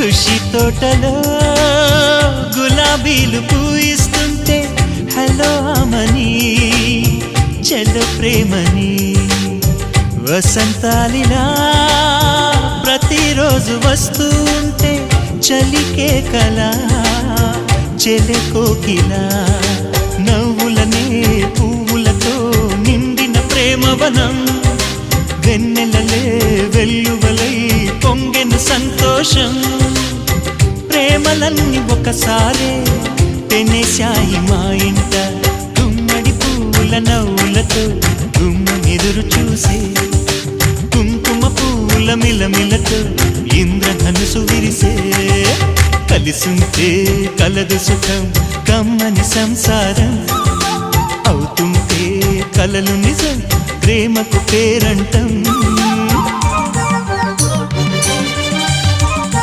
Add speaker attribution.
Speaker 1: ఖుషి తోటలో గులాబీలు పూయిస్తుంటే హలో అమని చెల్లో ప్రేమని వసంతాలిలా ప్రతిరోజు వస్తూ ఉంటే చలికే కలా చెలె కోకిలా నవ్వులనే పువ్వులతో నిండిన ప్రేమవనం వెన్నెలలే వెల్లువలై పొంగెను సంతోషం ప్రేమలన్నీ ఒకసారే పెనేశాయి మా ఇంట గుమ్మడి పువ్వుల నవ్వులతో గుమ్మెదురు చూసే కుంకుమ పువ్వుల మిలమిలతో ఇంద్రధనుసు విరిసే కలిసుంటే కలదు సుఖం కమ్మని సంసారం అవుతుంటే కలలు నిజం ప్రేమకు పేరంటం